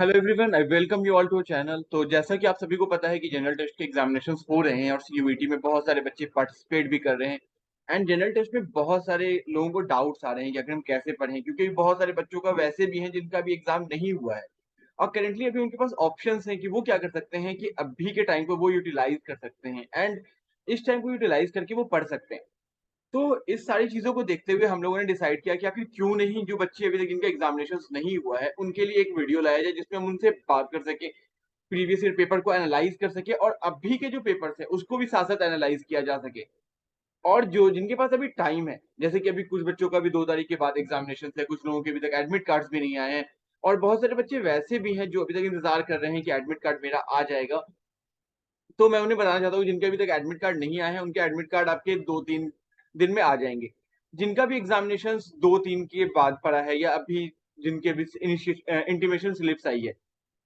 Hello everyone, I welcome you all to channel. तो जैसा कि आप सभी को पता है कि जनरल टेस्ट के एग्जामिनेशंस हो रहे हैं और सीयूईटी में बहुत सारे बच्चे पार्टिसिपेट भी कर रहे हैं। एंड जनरल टेस्ट में बहुत सारे लोगों को डाउट्स आ रहे हैं कि आखिर हम कैसे पढ़ें, क्योंकि बहुत सारे बच्चों का वैसे भी हैं जिनका भी एग्जाम नहीं हुआ है और करेंटली अभी उनके पास ऑप्शंस हैं कि वो क्या कर सकते हैं कि अभी के टाइम को वो यूटिलाइज कर सकते हैं एंड इस टाइम को यूटिलाइज करके वो पढ़ सकते हैं। तो इस सारी चीज़ों को देखते हुए हम लोगों ने डिसाइड किया कि आखिर क्यों नहीं जो बच्चे अभी तक जिनका एग्ज़ामिनेशंस नहीं हुआ है, उनके लिए एक वीडियो लाया जाए जिसमें हम उनसे बात कर सकें, प्रीवियस ईयर पेपर को एनालाइज़ कर सकें और अभी के जो पेपर्स हैं उसको भी साथ-साथ एनालाइज़ किया जा सके। और जो जिनके पास अभी टाइम है, जैसे कि अभी कुछ बच्चों का भी 2 तारीख के बाद एग्ज़ामिनेशंस है, कुछ लोगों के अभी तक एडमिट कार्ड्स भी नहीं आए हैं और बहुत सारे बच्चे वैसे भी हैं जो अभी तक इंतज़ार कर रहे हैं कि एडमिट कार्ड मेरा आ जाएगा। तो मैं उन्हें बताना चाहता हूँ जिनके अभी तक एडमिट कार्ड नहीं आए हैं, उनके एडमिट कार्ड आपके 2-3 दिन में आ जाएँगे। जिनका भी एग्ज़ामिनेशंस 2-3 के बाद पड़ा है या अभी जिनके भी इंटीमेशन स्लिप्स आई है,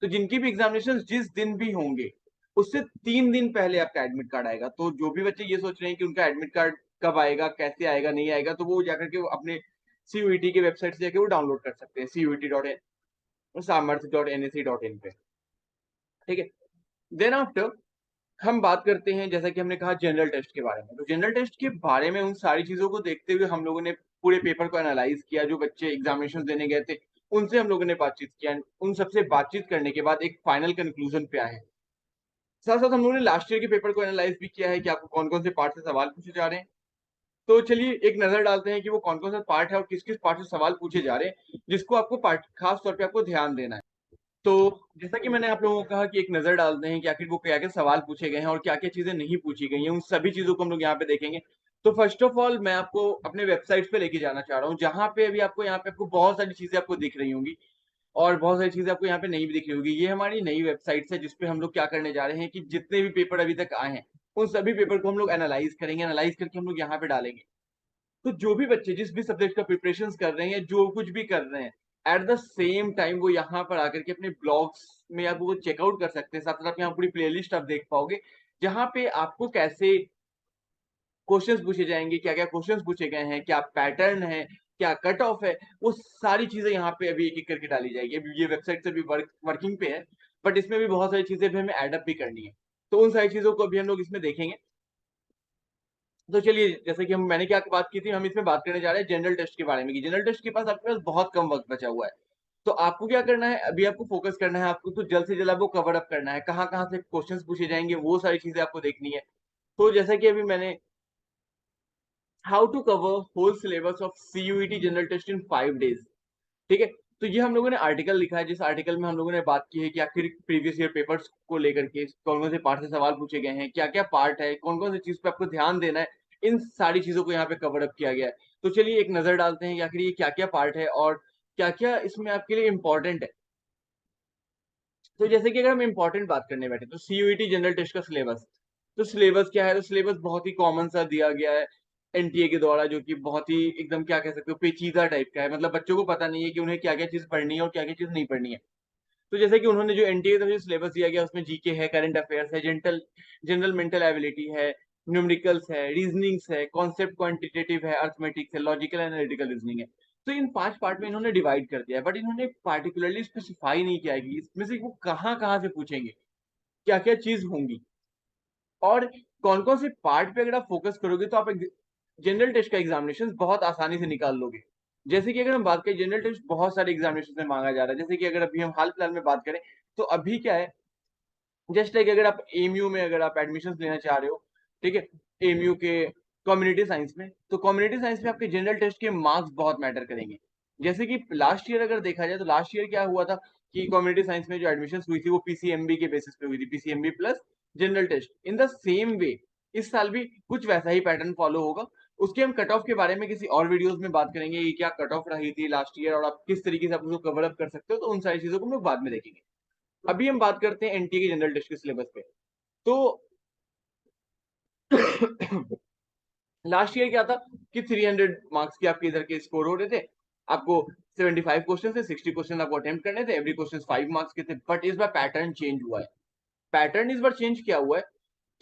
तो जिनकी भी एग्ज़ामिनेशंस जिस दिन भी होंगे, उससे 3 दिन पहले आपका एडमिट कार्ड आएगा। तो जो भी बच्चे ये सोच रहे हैं कि उनका एडमिट कार्ड कब आएगा, कैसे आएगा, नहीं आएगा, तो वो जाकर के वो अपने सीयूईटी की वेबसाइट से जाके वो डाउनलोड कर सकते हैं, CUET.samarth.nac.in पे, ठीक है? देन आफ्टर हम बात करते हैं, जैसा कि हमने कहा, जनरल टेस्ट के बारे में। तो जनरल टेस्ट के बारे में उन सारी चीज़ों को देखते हुए हम लोगों ने पूरे पेपर को एनालाइज़ किया, जो बच्चे एग्ज़ामिनेशंस देने गए थे, उनसे हम लोगों ने बातचीत किया एंड उन सबसे बातचीत करने के बाद एक फाइनल कन्क्लूज़न पे आए हैं। साथ-साथ हम लोगों ने लास्ट ईयर के पेपर को एनालाइज़ भी किया है कि आपको कौन-कौन से पार्ट से सवाल पूछे जा रहे हैं। तो चलिए एक नज़र डालते हैं कि वो कौन-कौन सा पार्ट है और किस-किस पार्ट से सवाल पूछे जा रहे हैं, जिसको आपको पार्ट ख़ास तौर पे आपको ध्यान देना है। तो जैसा कि मैंने आप लोगों को कहा कि एक नज़र डालते हैं कि आखिर वो क्या-क्या सवाल पूछे गए हैं और क्या-क्या चीज़ें नहीं पूछी गई हैं, उन सभी चीज़ों को हम लोग यहाँ पे देखेंगे। तो फर्स्ट ऑफ ऑल मैं आपको अपने वेबसाइट्स पे लेके जाना चाह रहा हूँ, जहाँ पे अभी आपको यहाँ पे आपको बहुत सारी चीज़ें आपको दिख रही होंगी और बहुत सारी चीज़ें आपको यहाँ पे नहीं भी दिख रही होंगी। ये हमारी नई वेबसाइट्स है जिस पे हम लोग क्या करने जा रहे हैं कि जितने भी पेपर अभी तक आए हैं, उन सभी पेपर को हम लोग एनालाइज़ करेंगे, एनालाइज़ करके हम लोग यहाँ पे डालेंगे। तो जो भी बच्चे जिस भी सब्जेक्ट का प्रिपरेशंस कर रहे हैं या जो कुछ भी कर रहे हैं, एट द सेम टाइम वो यहाँ पर आकर के अपने ब्लॉग्स में आप वो चेकआउट कर सकते हैं। साथ-साथ यहाँ पूरी प्लेलिस्ट आप देख पाओगे, जहाँ पे आपको कैसे क्वेश्चंस पूछे जाएँगे, क्या-क्या क्वेश्चंस पूछे गए हैं, क्या पैटर्न है, क्या कट ऑफ है, वो सारी चीज़ें यहाँ पे अभी एक-एक करके डाली जाएगी। अभी ये वेबसाइट अभी वर्किंग पे है, बट इसमें भी बहुत सारी चीज़ें भी हमें ऐड अप भी करनी है। तो उन सारी चीज़ों को अभी हम लोग इसमें देखेंगे। तो चलिए, जैसे कि हम मैंने क्या बात की थी, हम इसमें बात करने जा रहे हैं जनरल टेस्ट के बारे में कि जनरल टेस्ट के पास आपके पास बहुत कम वक़्त बचा हुआ है। तो आपको क्या करना है, अभी आपको फ़ोकस करना है, आपको तो जल्द से जल्द आपको कवर अप करना है। कहाँ-कहाँ से क्वेश्चंस पूछे जाएँगे, वो सारी चीज़ें आपको देखनी है। तो जैसा कि अभी मैंने how to cover whole syllabus of CUET general test in 5 days, ठीक है? तो ये हम लोगों ने आर्टिकल लिखा है, जिस आर्टिकल में हम लोगों ने बात की है कि आखिर प्रीवियस ईयर पेपर्स को लेकर के कौन-कौन से पार्ट से सवाल पूछे गए हैं, क्या-क्या पार्ट है, कौन-कौन सी चीज़ पे आपको ध्यान देना है, इन सारी चीज़ों को यहाँ पे कवर अप किया गया है। तो चलिए एक नज़र डालते हैं कि आखिर ये क्या-क्या पार्ट है और क्या-क्या इसमें आपके लिए इम्पोर्टेंट है। तो जैसे कि अगर हम इम्पोर्टेंट बात करने बैठे तो सीयूईटी जनरल टेस्ट का सिलेबस। तो सिलेबस क्या है? तो सिलेबस बहुत ही कॉमन सा दिया गया है एनटीए के द्वारा, जो कि बहुत ही एकदम क्या कह सकते हो, पेचीदा टाइप का है। मतलब बच्चों को पता नहीं है कि उन्हें क्या-क्या चीज़ पढ़नी है और क्या-क्या चीज़ नहीं पढ़नी है। तो जैसे कि उन्होंने जो एनटीए का जो सिलेबस दिया गया उसमें जीके है, करंट अफेयर्स है, जनरल मेंटल एबिलिटी है, न्यूमेरिकल्स है, रीजनिंग्स है, कांसेप्ट क्वांटिटेटिव है, अरिथमेटिक्स है, लॉजिकल एनालिटिकल रीजनिंग है। तो इन 5 पार्ट में इन्होंने डिवाइड कर दिया है, बट इन्होंने पार्टिकुलरली स्पेसिफाई नहीं किया है कि इसमें से वो कहाँ-कहाँ से पूछेंगे, क्या-क्या चीज़ होंगी और कौन-कौन से पार्ट पे अगर आप फोकस करोगे तो आप एक जनरल टेस्ट का एग्जामिनेशन बहुत आसानी से निकाल लोगे। जैसे कि अगर हम बात करें, जनरल टेस्ट बहुत सारे एग्जामिनेशन में माँगा जा रहा है। जैसे कि अगर अभी हम हाल-फिलहाल में बात करें, तो अभी क्या है, जस्ट लाइक अगर आप एएमयू में अगर आप एडमिशन्स लेना चाह रहे हो, ठीक है? एएमयू के कम्युनिटी साइंस में, तो कम्युनिटी साइंस में आपके जनरल टेस्ट के मार्क्स बहुत मैटर करेंगे। जैसे कि लास्ट ईयर अगर देखा जाए, तो लास्ट ईयर क्या हुआ था कि कम्युनिटी साइंस में जो एडमिशन्स हुई थी, वो पीसीएमबी के बेसिस पे हुई थी, PCMB plus general test. In the same way इस साल भी कुछ वैसा ही पैटर्न फॉलो होगा। उसके हम कट ऑफ के बारे में किसी और वीडियोज़ में बात करेंगे, ये क्या कट ऑफ रही थी लास्ट ईयर और आप किस तरीके से आप उसको कवर अप कर सकते हो, तो उन सारी चीज़ों को हम लोग बाद में देखेंगे। अभी हम बात करते हैं एनटीए के जनरल टेस्ट के सिलेबस पे। तो लास्ट ईयर क्या था कि 300 मार्क्स के आपके इधर के स्कोर हो रहे थे। आपको 75 क्वेश्चन थे, 60 क्वेश्चन आपको अटेम्प्ट करने थे, एवरी क्वेश्चन 5 मार्क्स के थे। बट इस बार पैटर्न चेंज हुआ है। पैटर्न इस बार चेंज क्या हुआ है?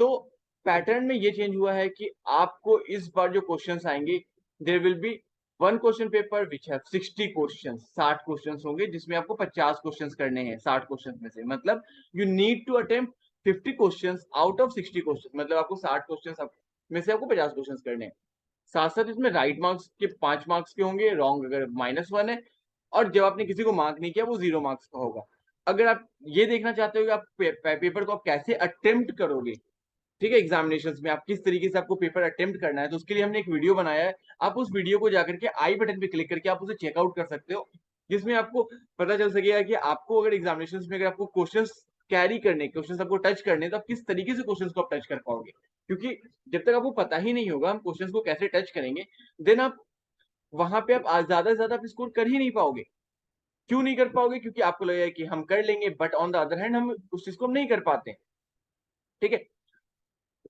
तो पैटर्न में ये चेंज हुआ है कि आपको इस बार जो क्वेश्चंस आएँगे, there will be one question paper which have 60 question, 60 question होंगे जिसमें आपको 50 क्वेश्चन करने हैं 60 क्वेश्चन में से, मतलब you need to attempt 50 question out of 60 question, मतलब आपको 60 क्वेश्चन में से आपको 50 क्वेश्चन करने हैं। साथ साथ इसमें राइट मार्क्स के 5 मार्क्स के होंगे, रॉन्ग अगर -1 है, और जब आपने किसी को मार्क नहीं किया वो 0 मार्क्स का होगा। अगर आप ये देखना चाहते हो कि आप पेपर को आप कैसे अटेम्प्ट करोगे, ठीक है, एग्जामिनेशंस में आप किस तरीके से आपको पेपर अटेम्प्ट करना है, तो उसके लिए हमने एक वीडियो बनाया है। आप उस वीडियो को जाकर के आई बटन पे क्लिक करके आप उसे चेकआउट कर सकते हो, जिसमें आपको पता चल सकेगा कि आपको अगर एग्जामिनेशंस में अगर आपको क्वेश्चंस कैरी करने, क्वेश्चंस आपको टच करने, तो आप किस तरीके से क्वेश्चंस को आप टच कर पाओगे, क्योंकि जब तक आपको पता ही नहीं होगा हम क्वेश्चंस को कैसे टच करेंगे, देन आप वहां पे आप ज्यादा से ज्यादा आप स्कोर कर ही नहीं पाओगे। क्यों नहीं कर पाओगे? क्योंकि आपको लगेगा कि हम कर लेंगे, but on the other hand हम उस चीज को हम नहीं कर पाते। ठीक है,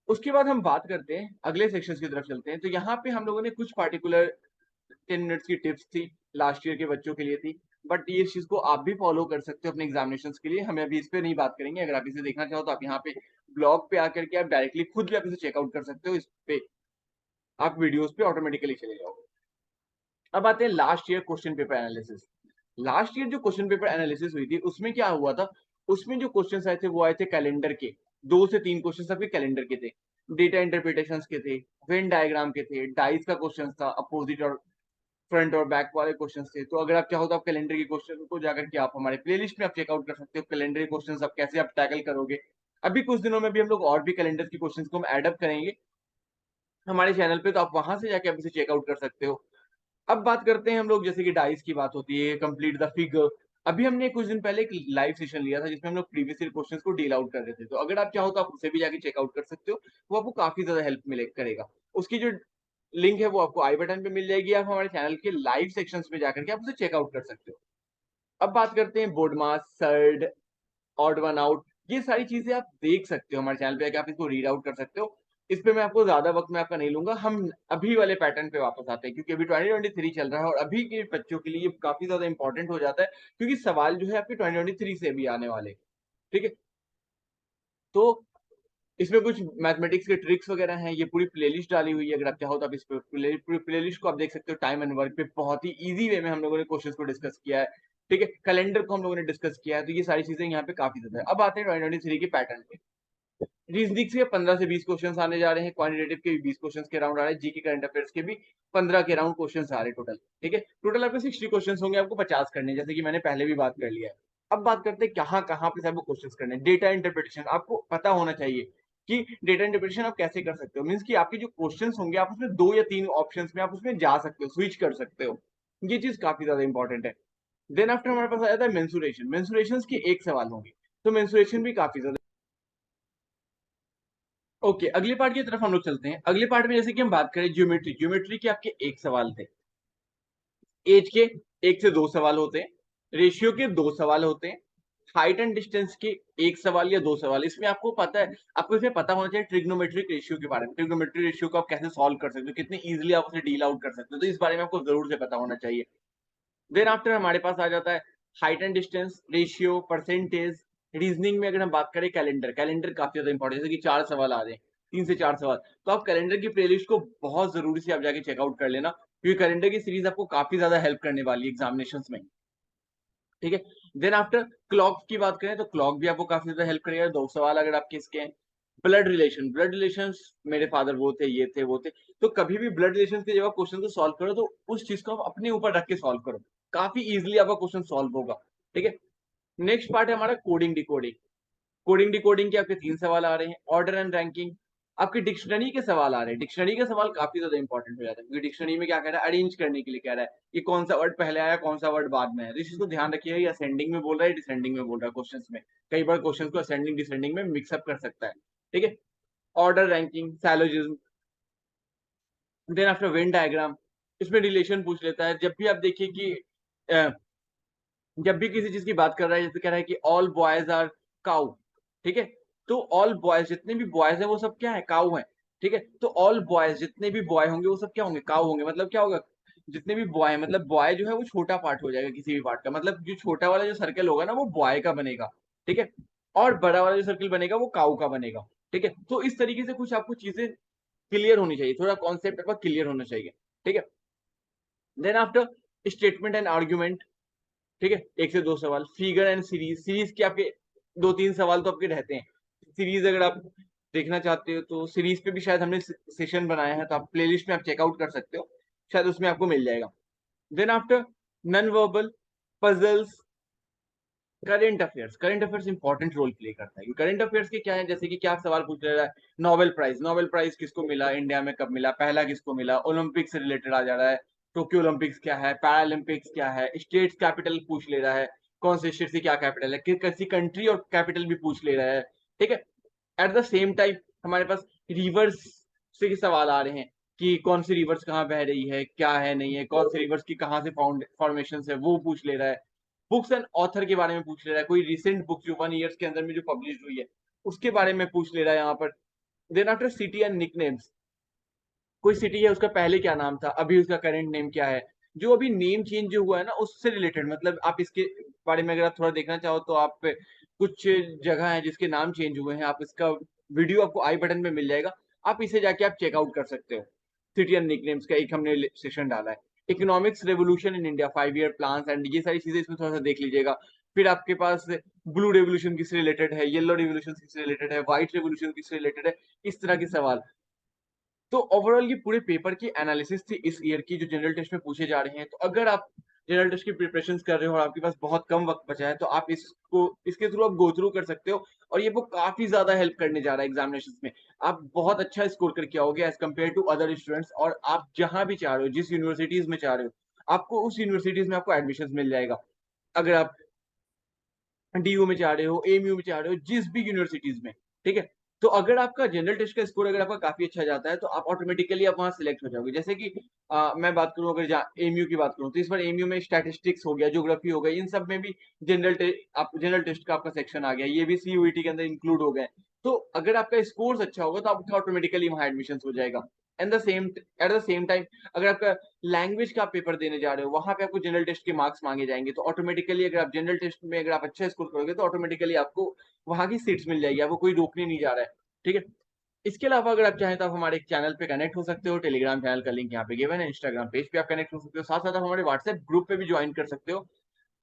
उसके बाद हम बात करते हैं अगले सेक्शन की तरफ चलते हैं। तो यहाँ पे हम लोगों ने कुछ पार्टिकुलर 10 मिनट्स की टिप्स थी, लास्ट ईयर के बच्चों के लिए थी, बट ये चीज को आप भी फॉलो कर सकते हो अपने एग्जामिनेशन के लिए। हमें अभी इस पे नहीं बात करेंगे, अगर आप इसे देखना चाहो तो आप यहाँ पे ब्लॉग पे आकर के आप डायरेक्टली खुद भी आप इसे चेकआउट कर सकते हो, इस पे आप वीडियोस पे ऑटोमेटिकली चले जाओगे। अब आते हैं last year question paper analysis. Last year जो क्वेश्चन पेपर एनालिसिस हुई थी उसमें क्या हुआ था, उसमें जो क्वेश्चंस आए थे वो आए थे कैलेंडर के, 2 से 3 क्वेश्चन आपके कैलेंडर के थे, डेटा इंटरप्रिटेशंस के थे, वेन डायग्राम के थे, डाइस का क्वेश्चन था, अपोजिट और फ्रंट और बैक वाले क्वेश्चन थे। तो अगर आप चाहो तो आप कैलेंडर के क्वेश्चन को जाकर के आप हमारे प्लेलिस्ट में आप चेकआउट कर सकते हो, कैलेंडर के क्वेश्चन आप कैसे आप टैकल करोगे। अभी कुछ दिनों में भी हम लोग और भी कैलेंडर के क्वेश्चन को हम एडअप करेंगे हमारे चैनल पे, तो आप वहां से जाके आप इसे चेकआउट कर सकते हो। अब बात करते हैं हम लोग, जैसे कि डाइस की बात होती है, कंप्लीट द फिगर। अभी हमने कुछ दिन पहले एक लाइव सेशन लिया था जिसमें हम लोग प्रीवियस ईयर क्वेश्चंस को डील आउट कर रहे थे, तो अगर आप चाहो तो आप उसे भी जाके चेकआउट कर सकते हो, वो आपको काफी ज्यादा हेल्प मिले करेगा। उसकी जो लिंक है वो आपको आई बटन पे मिल जाएगी, आप हमारे चैनल के लाइव सेक्शंस में जाकर के आप उसे चेकआउट कर सकते हो। अब बात करते हैं बोर्ड मास, सर्ड, ऑड वन आउट, ये सारी चीजें आप देख सकते हो हमारे चैनल पे आके, आप इसको रीड आउट कर सकते हो। इस पे मैं आपको ज्यादा वक्त में आपका नहीं लूंगा, हम अभी वाले पैटर्न पे वापस आते हैं, क्योंकि अभी 2023 चल रहा है और अभी के बच्चों के लिए ये काफी ज्यादा इंपॉर्टेंट हो जाता है, क्योंकि सवाल जो है आपके 2023 से भी आने वाले। ठीक है, तो इसमें कुछ मैथमेटिक्स के ट्रिक्स वगैरह हैं, ये पूरी प्लेलिस्ट डाली हुई है, अगर आप चाहो तो आप इस पूरी प्लेलिस्ट को आप देख सकते हो। टाइम एंड वर्क पे बहुत ही इजी वे में हम लोगों ने क्वेश्चंस को डिस्कस किया है। ठीक है, कैलेंडर को हम लोगों ने डिस्कस किया है, तो ये सारी चीजें यहाँ पे काफी ज्यादा है। अब आते हैं 2023 के पैटर्न पे। रीजनिंग के 15 से 20 क्वेश्चन आने जा रहे हैं, क्वांटिटेटिव के भी 20 क्वेश्चन के राउंड आ रहे हैं, जीके करंट अफेयर्स के भी 15 के राउंड क्वेश्चन आ रहे हैं टोटल। ठीक है, टोटल आपके 60 क्वेश्चन होंगे, आपको 50 करने, जैसे कि मैंने पहले भी बात कर लिया है। अब बात करते हैं कहाँ कहाँ पे आपको क्वेश्चन करने हैं। डेटा इंटरप्रिटेशन आपको पता होना चाहिए कि डेटा इंटरप्रिटेशन आप कैसे कर सकते हो, मीन्स कि आपके जो क्वेश्चन होंगे आप उसमें 2 या 3 ऑप्शन में आप उसमें जा सकते हो, स्विच कर सकते हो। ये चीज काफी ज्यादा इंपॉर्टेंट है। देन आफ्टर हमारे पास आ जाता है मेंसुरेशन। मेंसुरेशन के एक सवाल होंगे, तो मेंसुरेशन भी काफी ज्यादा। ओके, अगले पार्ट की तरफ हम लोग चलते हैं। अगले पार्ट में जैसे कि हम बात करें ज्योमेट्री, ज्योमेट्री के आपके एक सवाल थे, एज के 1 से 2 सवाल होते हैं, रेशियो के 2 सवाल होते हैं, हाइट एंड डिस्टेंस के 1 सवाल या 2 सवाल। इसमें आपको पता है, आपको इसमें पता होना चाहिए ट्रिग्नोमेट्रिक रेशियो के बारे में, ट्रिग्नोमेट्रिक रेशियो को आप कैसे सॉल्व कर सकते हो, कितने इजीली आप उसे डील आउट कर सकते हो, तो इस बारे में आपको जरूर से पता होना चाहिए। देन आफ्टर हमारे पास आ जाता है height and distance, ratio, percentage. Reasoning में अगर हम बात करें कैलेंडर, कैलेंडर काफी ज्यादा इंपॉर्टेंट है, जैसे कि 4 सवाल आ रहे हैं, 3 से 4 सवाल, तो आप कैलेंडर की प्लेलिस्ट को बहुत जरूरी से आप जाके चेकआउट कर लेना, क्योंकि कैलेंडर की सीरीज आपको काफी ज्यादा हेल्प करने वाली है एग्जामिनेशन में। ठीक है, देन आफ्टर क्लॉक की बात करें तो क्लॉक भी आपको काफी ज्यादा हेल्प करेगा, 2 सवाल अगर आपके इसके हैं। ब्लड रिलेशन, ब्लड रिलेशन, मेरे फादर वो थे, ये थे, वो थे, तो कभी भी ब्लड रिलेशन के जब आप क्वेश्चन को सॉल्व करो तो उस चीज को आप अपने ऊपर रख के सॉल्व करो, काफी इजीली आपका क्वेश्चन सॉल्व होगा। ठीक है, नेक्स्ट पार्ट है हमारा कोडिंग डिकोडिंग। कोडिंग डिकोडिंग के आपके 3 सवाल आ रहे हैं। ऑर्डर एंड रैंकिंग, आपके डिक्शनरी के सवाल आ रहे हैं। डिक्शनरी के सवाल काफी ज्यादा इंपॉर्टेंट हो जाता है, क्योंकि डिक्शनरी में क्या कह रहा है, अरेंज करने के लिए कह रहा है कि कौन सा वर्ड पहले आया, कौन सा वर्ड बाद में है, तो इस चीज को ध्यान रखिएगा, ये असेंडिंग में बोल रहा है, डिसेंडिंग में बोल रहा है क्वेश्चन में, कई बार क्वेश्चन को असेंडिंग डिसेंडिंग में मिक्सअप कर सकता है। ठीक है, order ranking, syllogism. Then after Venn diagram, इसमें रिलेशन पूछ लेता है, जब भी आप देखिए कि जब भी किसी चीज की बात कर रहा है, जैसे कह रहा है कि ऑल बॉयज आर काउ, ठीक है, तो ऑल बॉयज, जितने भी बॉयज है वो सब क्या है, काउ है। ठीक है, तो ऑल बॉयज, जितने भी बॉय होंगे वो सब क्या होंगे, काउ होंगे। मतलब क्या होगा, जितने भी बॉय है, मतलब बॉय जो है वो छोटा पार्ट हो जाएगा किसी भी पार्ट का, मतलब जो छोटा वाला जो सर्कल होगा ना वो बॉय का बनेगा। ठीक है, और बड़ा वाला जो सर्कल बनेगा वो काउ का बनेगा। ठीक है, तो इस तरीके से कुछ आपको चीजें क्लियर होनी चाहिए, थोड़ा कॉन्सेप्ट आपका क्लियर होना चाहिए। ठीक है, then after statement and argument, ठीक है, 1 से 2 सवाल, फिगर एंड सीरीज, सीरीज के आपके 2-3 सवाल तो आपके रहते हैं। सीरीज अगर आप देखना चाहते हो तो सीरीज पे भी शायद हमने सेशन बनाया है, तो आप प्लेलिस्ट में आप चेकआउट कर सकते हो, शायद उसमें आपको मिल जाएगा। Then after non verbal, puzzles, current affairs important role play करता है। करंट अफेयर्स के क्या है, जैसे कि क्या सवाल पूछ रहा है, नोबेल प्राइज किसको मिला, इंडिया में कब मिला, पहला किसको मिला, ओलंपिक से रिलेटेड आ जा रहा है, टोक्यो ओलंपिक्स क्या है, पैरालंपिक्स क्या है, स्टेट्स कैपिटल पूछ ले रहा है, कौन से स्टेट की क्या कैपिटल है, किसी कंट्री और कैपिटल भी पूछ ले रहा है, ठीक है। एट द सेम टाइम हमारे पास रिवर्स से सवाल आ रहे हैं कि कौन सी रिवर्स कहाँ बह रही है, क्या है नहीं है, कौन सी रिवर्स की कहाँ से फॉर्मेशन है, वो पूछ ले रहा है। बुक्स एंड ऑथर के बारे में पूछ ले रहा है, कोई रिसेंट बुक जो 1 ईयर के अंदर में जो पब्लिश हुई है उसके बारे में पूछ ले रहा है यहाँ पर। Then after city and nicknames, कोई सिटी है उसका पहले क्या नाम था, अभी उसका करंट नेम क्या है, जो अभी नेम चेंज जो हुआ है ना उससे रिलेटेड, मतलब आप इसके बारे में अगर आप थोड़ा देखना चाहो तो आप कुछ जगह है जिसके नाम चेंज हुए हैं, आप इसका वीडियो आपको आई बटन में मिल जाएगा, आप इसे जाके आप चेकआउट कर सकते हो। सिटी एंड निकनेम्स का एक हमने सेशन डाला है। Economics revolution in India, 5 year plan and ये सारी चीजें इसमें थोड़ा सा देख लीजिएगा। फिर आपके पास ब्लू रेवोल्यूशन किससे रिलेटेड है, येलो रेवोल्यूशन किससे रिलेटेड है, व्हाइट रेवोल्यूशन किससे रिलेटेड है, इस तरह के सवाल। तो ओवरऑल ये पूरे पेपर की एनालिसिस थी इस ईयर की, जो जनरल टेस्ट में पूछे जा रहे हैं। तो अगर आप जनरल टेस्ट की प्रिपरेशंस कर रहे हो और आपके पास बहुत कम वक्त बचा है तो आप इसको इसके थ्रू आप गो थ्रू कर सकते हो, और ये बुक काफी ज्यादा हेल्प करने जा रहा है एग्जामिनेशन में। आप बहुत अच्छा स्कोर करके आओगे as compare to other students, और आप जहां भी चाह रहे हो, जिस यूनिवर्सिटीज में चाह रहे हो, आपको उस यूनिवर्सिटीज में आपको एडमिशन मिल जाएगा। अगर आप डीयू में चाह रहे हो, एएमयू में चाह रहे हो, जिस भी यूनिवर्सिटीज में, ठीक है। तो अगर आपका जनरल टेस्ट का स्कोर अगर आपका काफी अच्छा जाता है तो आप ऑटोमेटिकली आप वहां सिलेक्ट हो जाओगे। जैसे कि मैं बात करूं, अगर एएमयू की बात करूं तो इस बार एएमयू में स्टैटिस्टिक्स हो गया, ज्योग्राफी हो गया, इन सब में भी जनरल टेस्ट का आपका सेक्शन आ गया, ये भी सीयूईटी के अंदर इंक्लूड हो गए। तो अगर आपका स्कोर अच्छा होगा तो आपका ऑटोमेटिकली वहां एडमिशन हो जाएगा। एट द सेम टाइम अगर आपका लैंग्वेज का आप पेपर देने जा रहे हो, वहां पे आपको जनरल टेस्ट के मार्क्स मांगे जाएंगे, तो ऑटोमेटिकली अगर आप जनरल टेस्ट में अगर आप अच्छा स्कोर करोगे तो ऑटोमेटिकली आपको वहां की सीट्स मिल जाएगी, आपको कोई रोकने नहीं जा रहा है, ठीक है। इसके अलावा अगर आप चाहें तो आप हमारे एक चैनल पे कनेक्ट हो सकते हो, टेलीग्राम चैनल का लिंक यहाँ पे गिवन है, इंस्टाग्राम पेज पे आप कनेक्ट हो सकते हो, साथ साथ आप हमारे व्हाट्सएप ग्रुप पे भी ज्वाइन कर सकते हो।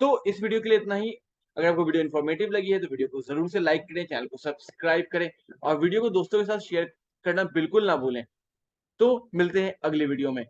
तो इस वीडियो के लिए इतना ही। अगर आपको वीडियो इन्फॉर्मेटिव लगी है तो वीडियो को जरूर से लाइक करें, चैनल को सब्सक्राइब करें, और वीडियो को दोस्तों के साथ शेयर करना बिल्कुल ना भूलें। तो मिलते हैं अगले वीडियो में।